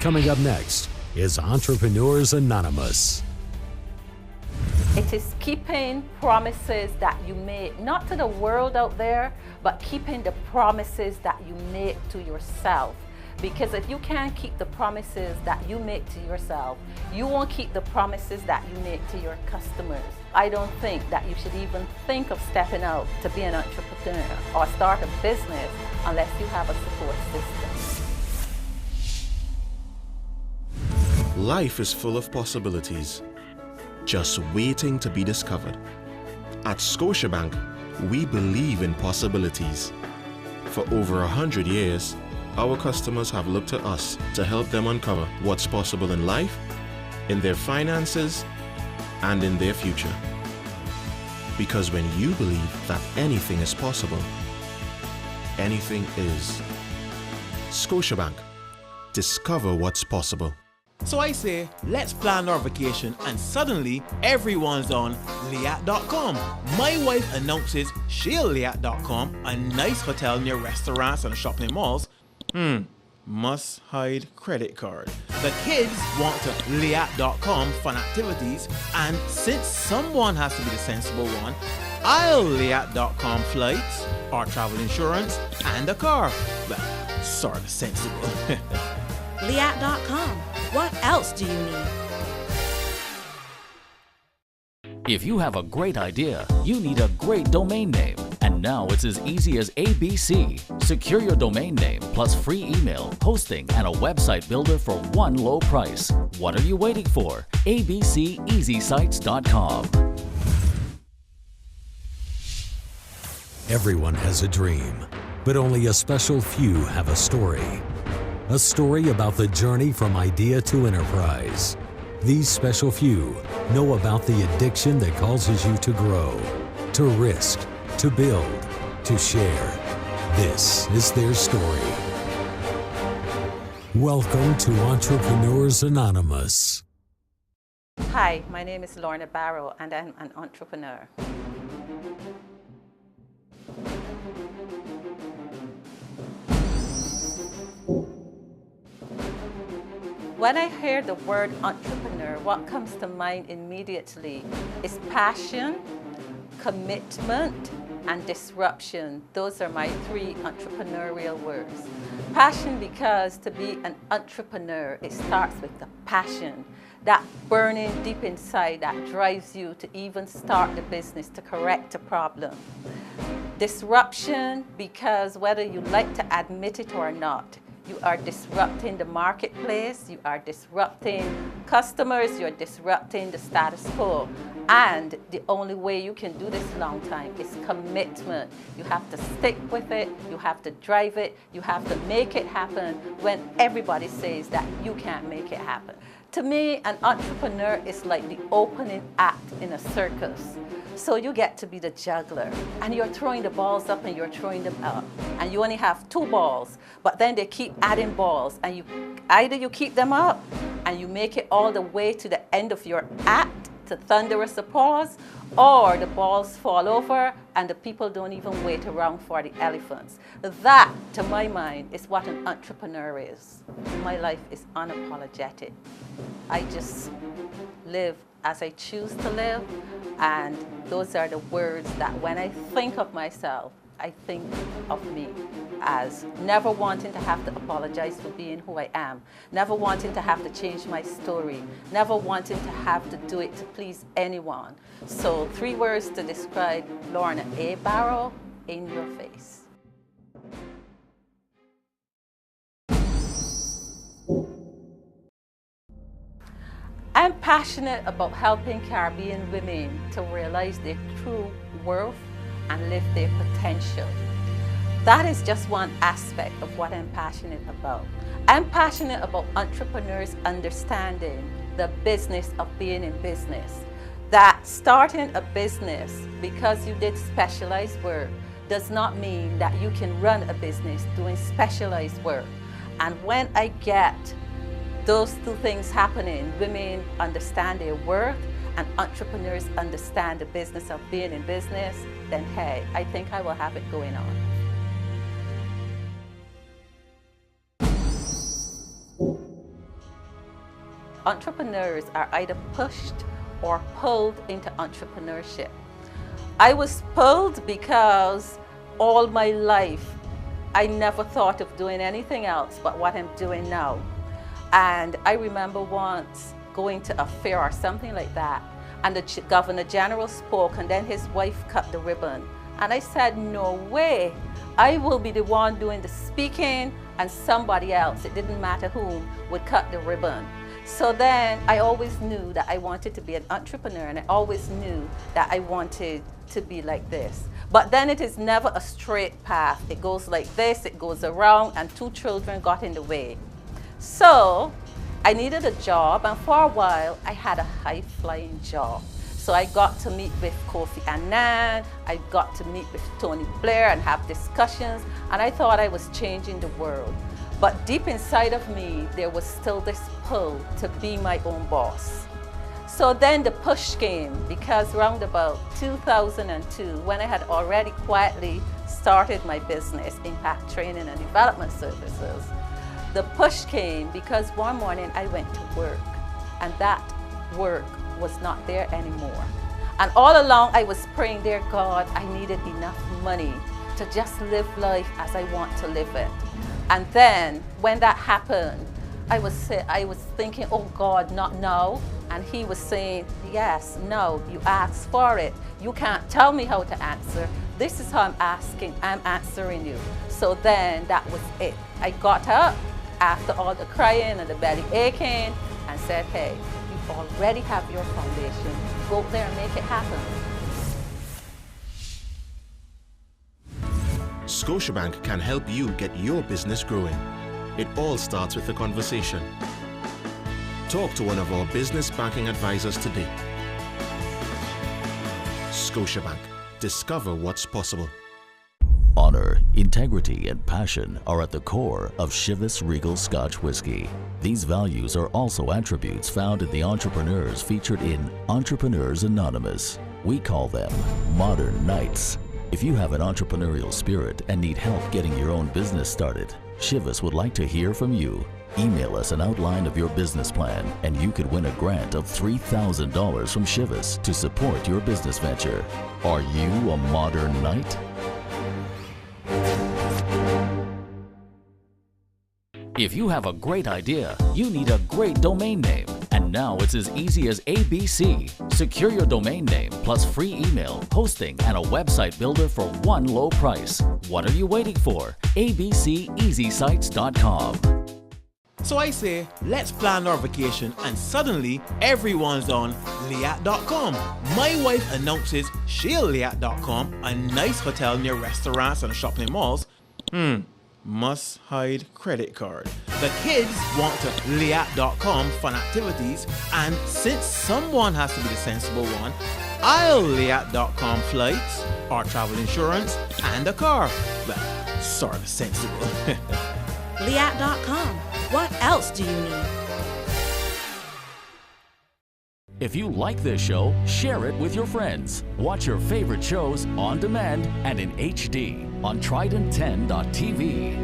Coming up next is Entrepreneurs Anonymous. It is keeping promises that you make, not to the world out there, but keeping the promises that you make to yourself. Because if you can't keep the promises that you make to yourself, you won't keep the promises that you make to your customers. I don't think that you should even think of stepping out to be an entrepreneur or start a business unless you have a support system. Life is full of possibilities, just waiting to be discovered. At Scotiabank, we believe in possibilities. For over 100 years, our customers have looked to us to help them uncover what's possible in life, in their finances, and in their future. Because when you believe that anything is possible, anything is. Scotiabank. Discover what's possible. So I say, let's plan our vacation, and suddenly everyone's on Liat.com. My wife announces she'll Liat.com, a nice hotel near restaurants and shopping malls. Must hide credit card. The kids want to Liat.com fun activities, and since someone has to be the sensible one, I'll Liat.com flights, or travel insurance, and a car. Well, sort of sensible. Liat.com. What else do you need? If you have a great idea, you need a great domain name. And now it's as easy as ABC. Secure your domain name plus free email, hosting, and a website builder for one low price. What are you waiting for? abceeasysites.com. Everyone has a dream, but only a special few have a story. A story about the journey from idea to enterprise. These special few know about the addiction that causes you to grow, to risk, to build, to share. This is their story. Welcome to Entrepreneurs Anonymous. Hi, my name is Lorna Barrow, and I'm an entrepreneur. When I hear the word entrepreneur, what comes to mind immediately is passion, commitment, and disruption. Those are my three entrepreneurial words. Passion, because to be an entrepreneur, it starts with the passion, that burning deep inside that drives you to even start the business, to correct a problem. Disruption, because whether you like to admit it or not, you are disrupting the marketplace, you are disrupting customers, you're disrupting the status quo. And the only way you can do this long time is commitment. You have to stick with it, you have to drive it, you have to make it happen when everybody says that you can't make it happen. To me, an entrepreneur is like the opening act in a circus. So you get to be the juggler, and you're throwing the balls up and you're throwing them up, and you only have 2 balls, but then they keep adding balls, and either you keep them up and you make it all the way to the end of your act to thunderous applause, or the balls fall over and the people don't even wait around for the elephants. That, to my mind, is what an entrepreneur is. My life is unapologetic. I just live as I choose to live, and those are the words that when I think of myself, I think of me as never wanting to have to apologize for being who I am, never wanting to have to change my story, never wanting to have to do it to please anyone. So 3 words to describe Lorna A. Barrow: in your face. I'm passionate about helping Caribbean women to realize their true worth and live their potential. That is just one aspect of what I'm passionate about. I'm passionate about entrepreneurs understanding the business of being in business. That starting a business because you did specialized work does not mean that you can run a business doing specialized work. And when I get those 2 things happening, women understand their worth and entrepreneurs understand the business of being in business, then hey, I think I will have it going on. entrepreneurs are either pushed or pulled into entrepreneurship. I was pulled because all my life I never thought of doing anything else but what I'm doing now. And I remember once going to a fair or something like that, and the Governor General spoke, and then his wife cut the ribbon. And I said, no way, I will be the one doing the speaking and somebody else, it didn't matter whom, would cut the ribbon. So then I always knew that I wanted to be an entrepreneur, and I always knew that I wanted to be like this. But then it is never a straight path. It goes like this, it goes around, and 2 children got in the way. So I needed a job, and for a while I had a high-flying job. So I got to meet with Kofi Annan, I got to meet with Tony Blair and have discussions, and I thought I was changing the world. But deep inside of me, there was still this pull to be my own boss. So then the push came, because around about 2002, when I had already quietly started my business, Impact Training and Development Services, the push came because one morning I went to work, and that work was not there anymore. And all along I was praying, dear God, I needed enough money to just live life as I want to live it. And then when that happened, I was thinking, oh God, not now. And he was saying, yes, no, you asked for it. You can't tell me how to answer. This is how I'm answering you. So then that was it. I got up after all the crying and the belly aching and said, hey, you already have your foundation. Go there and make it happen. Scotiabank can help you get your business growing. It all starts with a conversation. Talk to one of our business banking advisors today. Scotiabank. Discover what's possible. Honor, integrity, and passion are at the core of Chivas Regal Scotch Whisky. These values are also attributes found in the entrepreneurs featured in Entrepreneurs Anonymous. We call them Modern Knights. If you have an entrepreneurial spirit and need help getting your own business started, Chivas would like to hear from you. Email us an outline of your business plan and you could win a grant of $3,000 from Chivas to support your business venture. Are you a modern knight? If you have a great idea, you need a great domain name. And now it's as easy as ABC. Secure your domain name plus free email, hosting, and a website builder for one low price. What are you waiting for? abceeasysites.com. So I say, let's plan our vacation, and suddenly everyone's on Liat.com. My wife announces she'll Liat.com, a nice hotel near restaurants and shopping malls. Must hide credit card. The kids want to Liat.com fun activities, and since someone has to be the sensible one, I'll Liat.com flights, or travel insurance, and a car. Well, sort of sensible. Liat.com. What else do you need? If you like this show, share it with your friends. Watch your favorite shows on demand and in HD on Trident10.tv.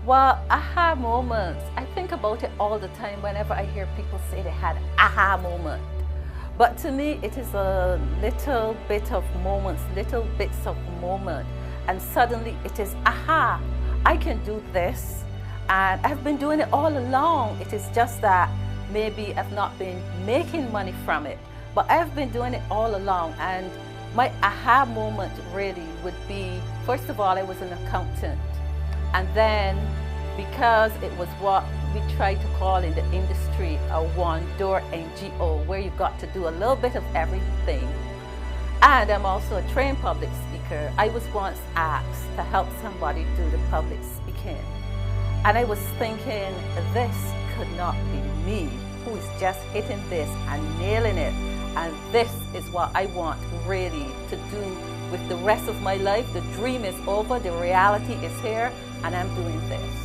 Well, aha moments, I think about it all the time whenever I hear people say they had aha moment. But to me, it is a little bit of moments, little bits of moment. And suddenly it is, aha, I can do this. And I've been doing it all along. It is just that maybe I've not been making money from it, but I've been doing it all along. And my aha moment really would be, first of all, I was an accountant. And then, because it was what we try to call in the industry a one-door NGO, where you got to do a little bit of everything. And I'm also a trained public speaker. I was once asked to help somebody do the public speaking. And I was thinking, this could not be me, who is just hitting this and nailing it. And this is what I want really to do with the rest of my life. The dream is over, the reality is here, and I'm doing this.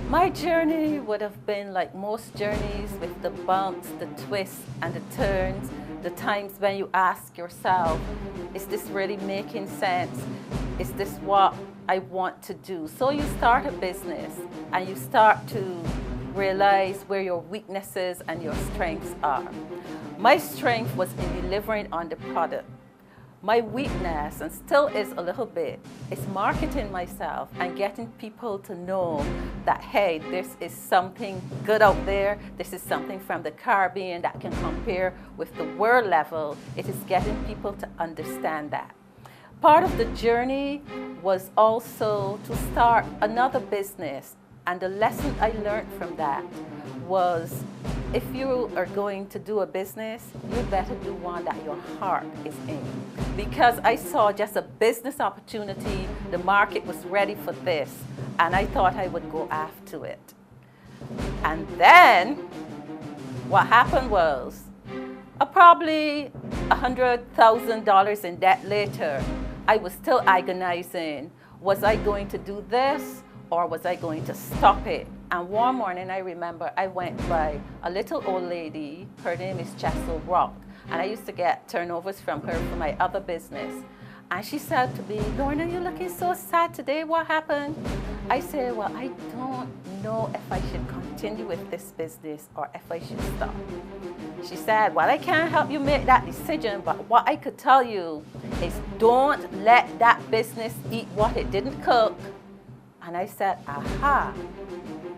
My journey would have been like most journeys, with the bumps, the twists, and the turns, the times when you ask yourself, is this really making sense? Is this what I want to do? So you start a business and you start to realize where your weaknesses and your strengths are. My strength was in delivering on the product. My weakness, and still is a little bit, is marketing myself and getting people to know that, hey, this is something good out there. This is something from the Caribbean that can compare with the world level. It is getting people to understand that. Part of the journey was also to start another business. And the lesson I learned from that was, if you are going to do a business, you better do one that your heart is in. Because I saw just a business opportunity, the market was ready for this, and I thought I would go after it. And then what happened was, probably $100,000 in debt later, I was still agonizing. Was I going to do this, or was I going to stop it? And one morning, I remember I went by a little old lady. Her name is Chessel Rock. And I used to get turnovers from her for my other business. And she said to me, Lorna, you're looking so sad today. What happened? I said, well, I don't know if I should continue with this business or if I should stop. She said, well, I can't help you make that decision, but what I could tell you is don't let that business eat what it didn't cook. And I said, aha.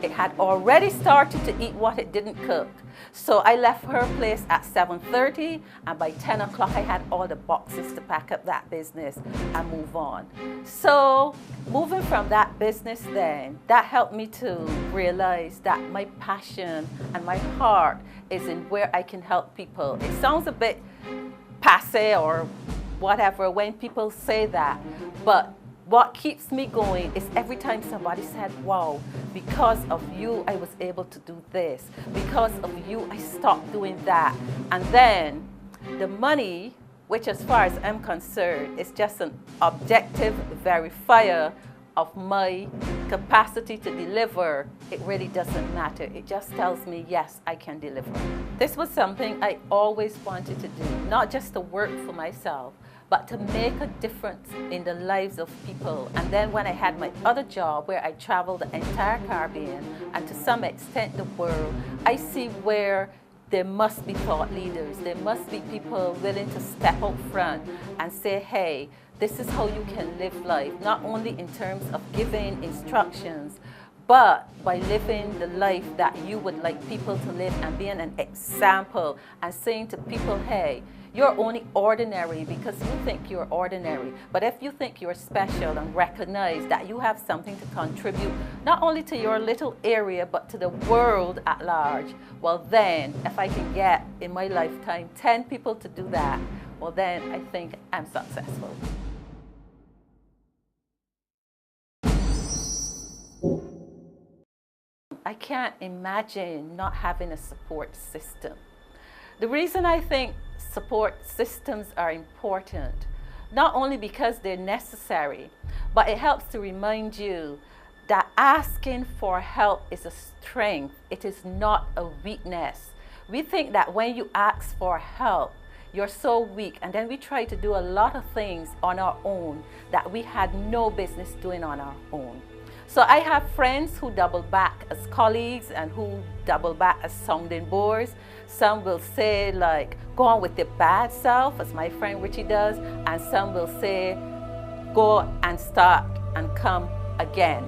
It had already started to eat what it didn't cook. So I left her place at 7:30, and by 10 o'clock I had all the boxes to pack up that business and move on. So moving from that business then, that helped me to realize that my passion and my heart is in where I can help people. It sounds a bit passe or whatever when people say that, but what keeps me going is every time somebody said, wow, because of you, I was able to do this. Because of you, I stopped doing that. And then the money, which as far as I'm concerned, is just an objective verifier of my capacity to deliver. It really doesn't matter. It just tells me, yes, I can deliver. This was something I always wanted to do, not just to work for myself, but to make a difference in the lives of people. And then when I had my other job where I traveled the entire Caribbean and to some extent the world, I see where there must be thought leaders. There must be people willing to step out front and say, hey, this is how you can live life, not only in terms of giving instructions, but by living the life that you would like people to live and being an example and saying to people, hey, you're only ordinary because you think you're ordinary. But if you think you're special and recognize that you have something to contribute, not only to your little area, but to the world at large, well then, if I can get in my lifetime 10 people to do that, well then I think I'm successful. I can't imagine not having a support system. The reason I think support systems are important, not only because they're necessary, but it helps to remind you that asking for help is a strength. It is not a weakness. We think that when you ask for help, you're so weak, and then we try to do a lot of things on our own that we had no business doing on our own. So I have friends who double back as colleagues and who double back as sounding boards. Some will say, like, go on with your bad self, as my friend Richie does, and some will say, go and start and come again.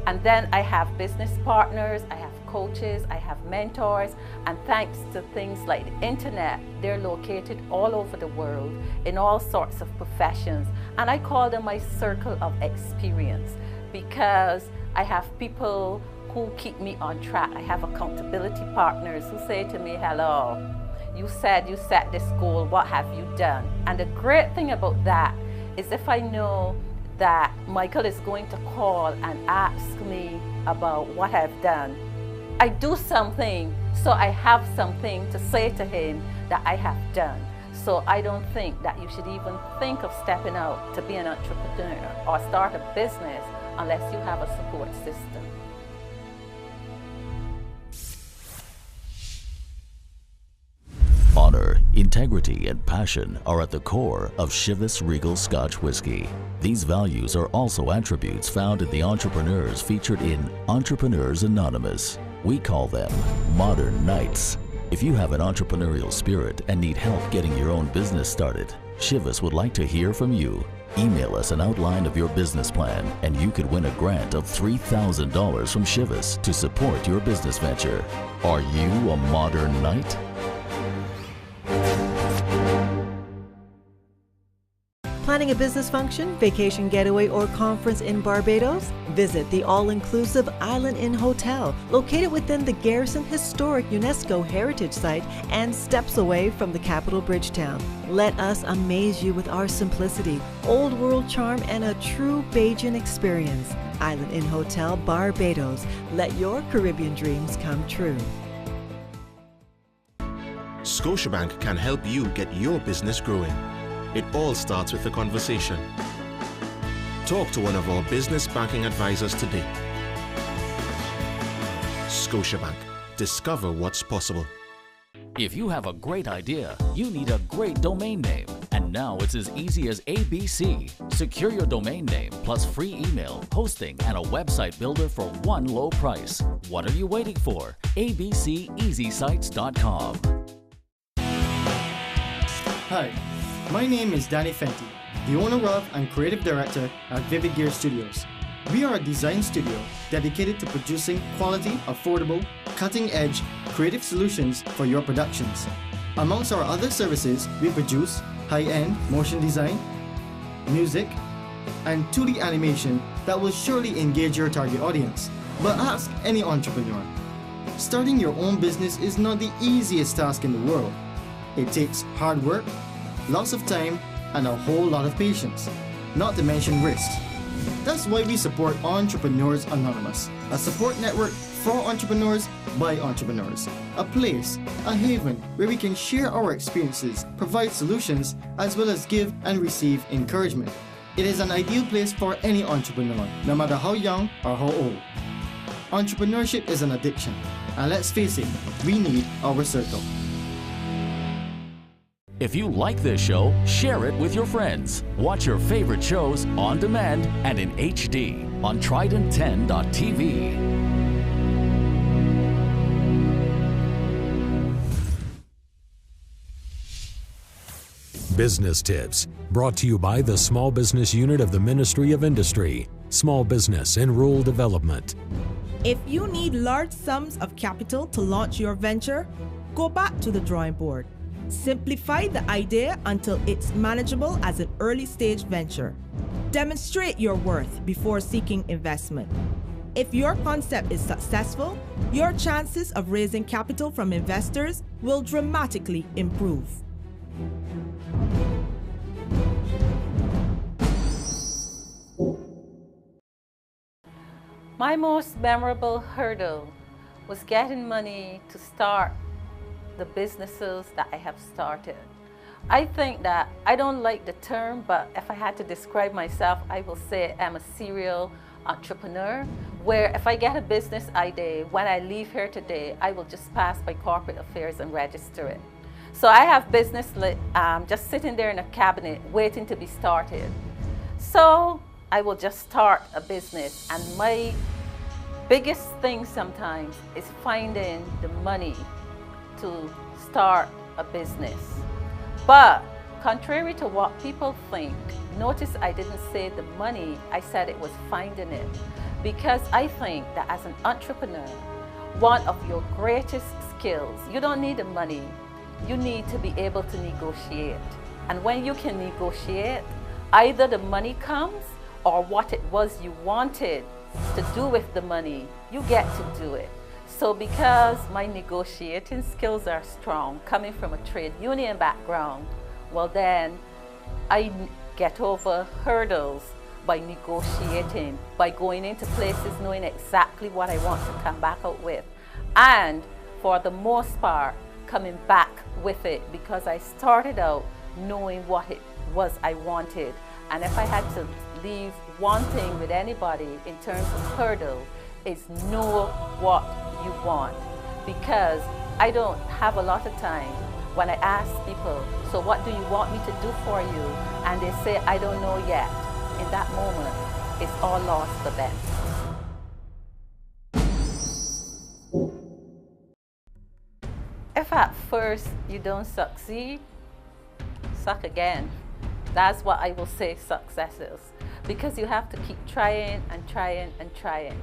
And then I have business partners, I have coaches, I have mentors, and thanks to things like the internet, they're located all over the world in all sorts of professions. And I call them my circle of experience, because I have people who keep me on track. I have accountability partners who say to me, hello, you said you set this goal, what have you done? And the great thing about that is if I know that Michael is going to call and ask me about what I've done, I do something, so I have something to say to him that I have done. So I don't think that you should even think of stepping out to be an entrepreneur or start a business unless you have a support system. integrity and passion are at the core of Chivas Regal Scotch Whiskey. These values are also attributes found in the entrepreneurs featured in Entrepreneurs Anonymous. We call them modern knights. If you have an entrepreneurial spirit and need help getting your own business started, Chivas would like to hear from you. Email us an outline of your business plan and you could win a grant of $3,000 from Chivas to support your business venture. Are you a modern knight? Planning a business function, vacation getaway, or conference in Barbados? Visit the all-inclusive Island Inn Hotel, located within the Garrison Historic UNESCO Heritage Site and steps away from the capital Bridgetown. Let us amaze you with our simplicity, old world charm, and a true Bajan experience. Island Inn Hotel, Barbados. Let your Caribbean dreams come true. Scotiabank can help you get your business growing. It all starts with a conversation. Talk to one of our business banking advisors today. Scotiabank. Discover what's possible. If you have a great idea, you need a great domain name. And now it's as easy as ABC. Secure your domain name plus free email, hosting, and a website builder for one low price. What are you waiting for? abceasysites.com. Hi, my name is Danny Fenty, the owner of and creative director at Vivid Gear Studios. We are a design studio dedicated to producing quality, affordable, cutting-edge, creative solutions for your productions. Amongst our other services, we produce high-end motion design, music, and 2D animation that will surely engage your target audience. But ask any entrepreneur. Starting your own business is not the easiest task in the world. It takes hard work, lots of time, and a whole lot of patience, not to mention risks. That's why we support Entrepreneurs Anonymous, a support network for entrepreneurs by entrepreneurs, a place, a haven where we can share our experiences, provide solutions, as well as give and receive encouragement. It is an ideal place for any entrepreneur, no matter how young or how old. Entrepreneurship is an addiction, and let's face it, we need our circle. If you like this show, share it with your friends. Watch your favorite shows on demand and in HD on Trident10.tv. Business Tips, brought to you by the Small Business Unit of the Ministry of Industry, Small Business and Rural Development. If you need large sums of capital to launch your venture, go back to the drawing board. Simplify the idea until it's manageable as an early stage venture. Demonstrate your worth before seeking investment. If your concept is successful, your chances of raising capital from investors will dramatically improve. My most memorable hurdle was getting money to start the businesses that I have started. I think that, I don't like the term, but if I had to describe myself, I will say I'm a serial entrepreneur, where if I get a business idea, when I leave here today, I will just pass by corporate affairs and register it. So I have business just sitting there in a cabinet waiting to be started. So I will just start a business, and my biggest thing sometimes is finding the money to start a business. But contrary to what people think, notice I didn't say the money, I said it was finding it. Because I think that as an entrepreneur, one of your greatest skills, you don't need the money, you need to be able to negotiate. And when you can negotiate, either the money comes or what it was you wanted to do with the money, you get to do it. So because my negotiating skills are strong, coming from a trade union background, well then I get over hurdles by negotiating, by going into places knowing exactly what I want to come back out with. And for the most part, coming back with it because I started out knowing what it was I wanted. And if I had to leave one thing with anybody in terms of hurdle, is know what you want. Because I don't have a lot of time. When I ask people, so what do you want me to do for you? And they say, I don't know yet. In that moment, it's all lost for them. If at first you don't succeed, suck again. That's what I will say success is. Because you have to keep trying and trying and trying.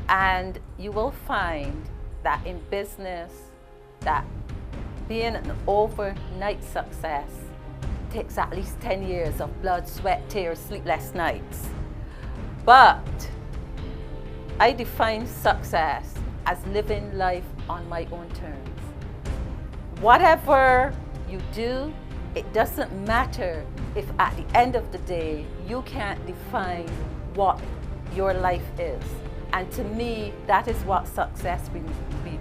And you will find that in business, that being an overnight success takes at least 10 years of blood, sweat, tears, sleepless nights. But I define success as living life on my own terms. Whatever you do, it doesn't matter if at the end of the day you can't define what your life is. And to me, that is what success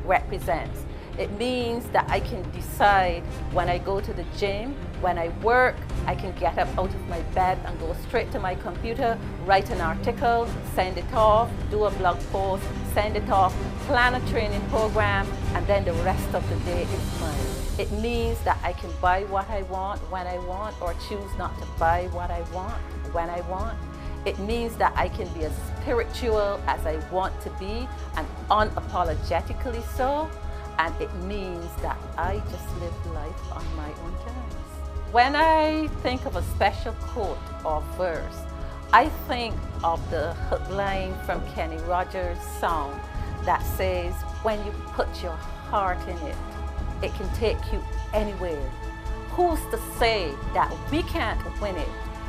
represents. It means that I can decide when I go to the gym, when I work, I can get up out of my bed and go straight to my computer, write an article, send it off, do a blog post, send it off, plan a training program, and then the rest of the day is mine. It means that I can buy what I want when I want, or choose not to buy what I want when I want. It means that I can be as spiritual as I want to be, and unapologetically so. And it means that I just live life on my own terms. When I think of a special quote or verse, I think of the hook line from Kenny Rogers' song that says, when you put your heart in it, it can take you anywhere. Who's to say that we can't win it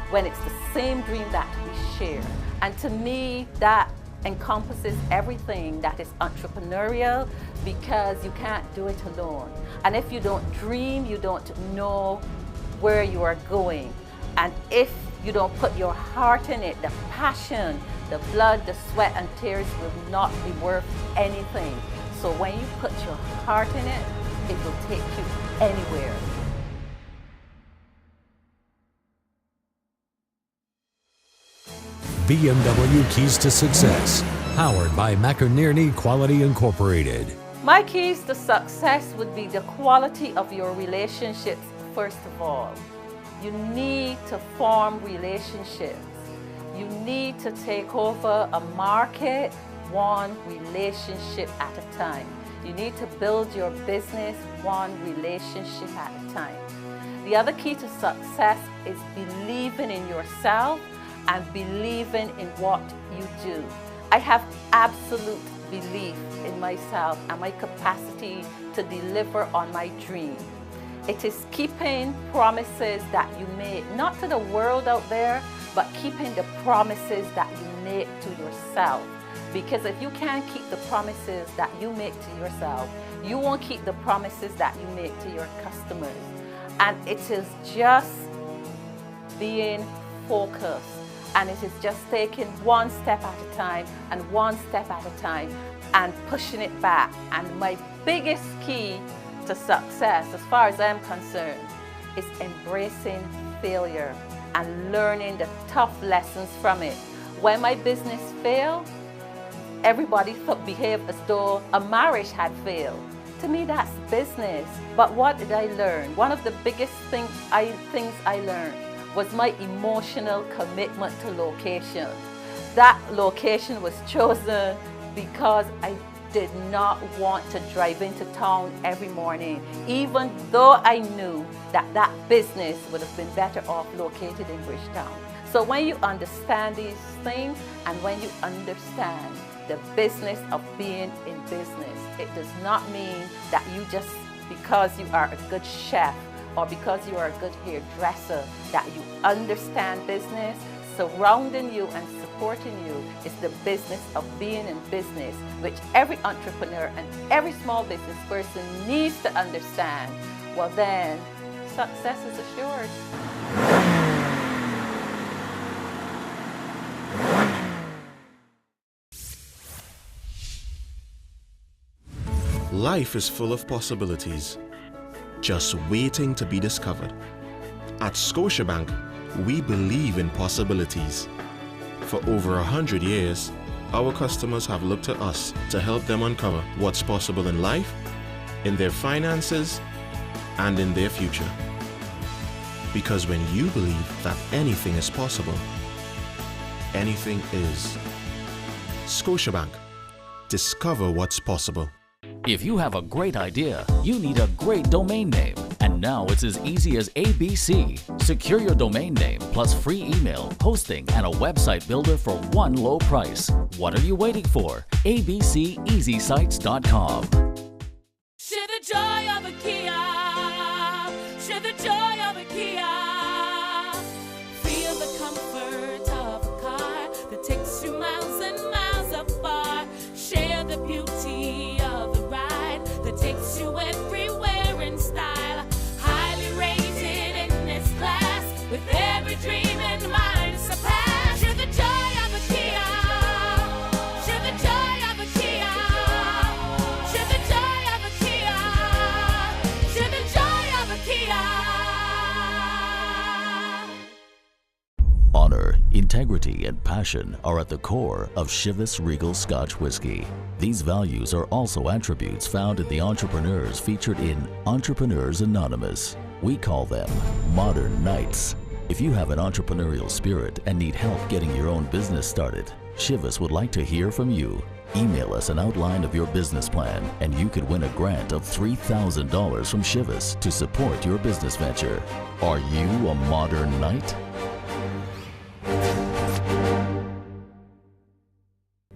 when it's the same dream that we share? And to me, that encompasses everything that is entrepreneurial, because you can't do it alone. And if you don't dream, you don't know where you are going. And if you don't put your heart in it, the passion, the blood, the sweat and tears will not be worth anything. So when you put your heart in it, it will take you anywhere. BMW Keys to Success, powered by McInerney Quality Incorporated. My keys to success would be the quality of your relationships, first of all. You need to form relationships. You need to take over a market one relationship at a time. You need to build your business one relationship at a time. The other key to success is believing in yourself and believing in what you do. I have absolute belief in myself and my capacity to deliver on my dream. It is keeping promises that you make, not to the world out there, but keeping the promises that you make to yourself. Because if you can't keep the promises that you make to yourself, you won't keep the promises that you make to your customers. And it is just being focused. And it is just taking one step at a time and one step at a time and pushing it back. And my biggest key to success, as far as I'm concerned, is embracing failure and learning the tough lessons from it. When my business failed, everybody behaved as though a marriage had failed. To me, that's business. But what did I learn? One of the biggest things I learned was my emotional commitment to location. That location was chosen because I did not want to drive into town every morning, even though I knew that that business would have been better off located in Bridgetown. So when you understand these things, and when you understand the business of being in business, it does not mean that you just, because you are a good chef or because you are a good hairdresser, that you understand business. Surrounding you and supporting you is the business of being in business, which every entrepreneur and every small business person needs to understand. Well then, success is assured. Life is full of possibilities, just waiting to be discovered. At Scotiabank, we believe in possibilities. For over 100 years, our customers have looked to us to help them uncover what's possible in life, in their finances, and in their future. Because when you believe that anything is possible, anything is. Scotiabank. Discover what's possible. If you have a great idea, you need a great domain name. And now it's as easy as ABC. Secure your domain name plus free email, hosting, and a website builder for one low price. What are you waiting for? abceasysites.com. Share the joy of a Kia. Share the joy of a Kia. Feel the comfort of a car that takes you miles and miles afar. Share the beauty of the ride that takes you everywhere in style. Highly rated in this class, with every dream in mind to surpass. Share the joy of a Kia. Share the joy of a Kia. Share the joy of a Kia. Share the joy of a Kia. Honor, integrity, and passion are at the core of Chivas Regal Scotch Whiskey. These values are also attributes found in the entrepreneurs featured in Entrepreneurs Anonymous. We call them Modern Knights. If you have an entrepreneurial spirit and need help getting your own business started, Chivas would like to hear from you. Email us an outline of your business plan and you could win a grant of $3,000 from Chivas to support your business venture. Are you a modern knight?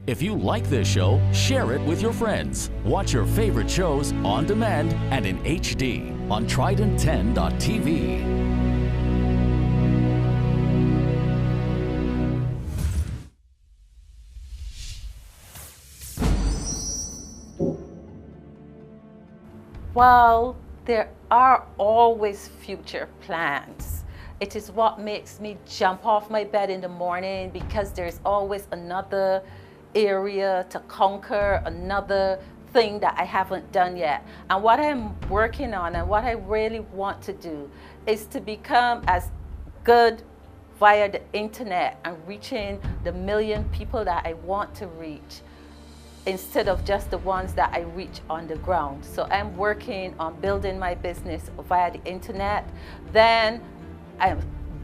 If you like this show, share it with your friends. Watch your favorite shows on demand and in HD on Trident10.tv. Well, there are always future plans. It is what makes me jump off my bed in the morning, because there's always another area to conquer, another thing that I haven't done yet. And what I'm working on and what I really want to do is to become as good via the internet and reaching the million people that I want to reach, instead of just the ones that I reach on the ground. So I'm working on building my business via the internet. Then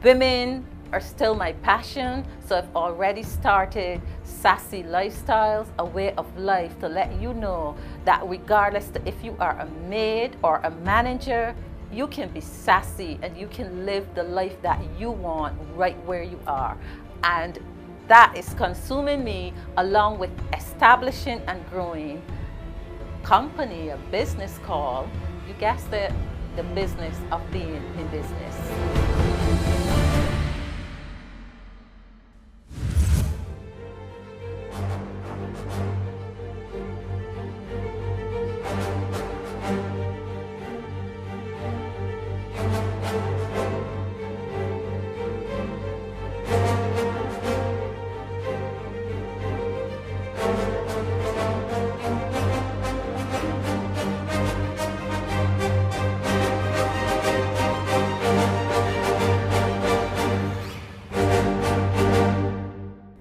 women are still my passion, so I've already started Sassy Lifestyles, a way of life to let you know that regardless if you are a maid or a manager, you can be sassy and you can live the life that you want right where you are. And that is consuming me, along with establishing and growing company, a business called, you guessed it, the business of being in business.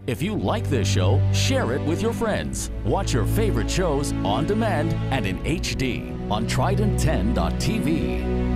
If you like this show, share it with your friends. Watch your favorite shows on demand and in HD on Trident10.tv.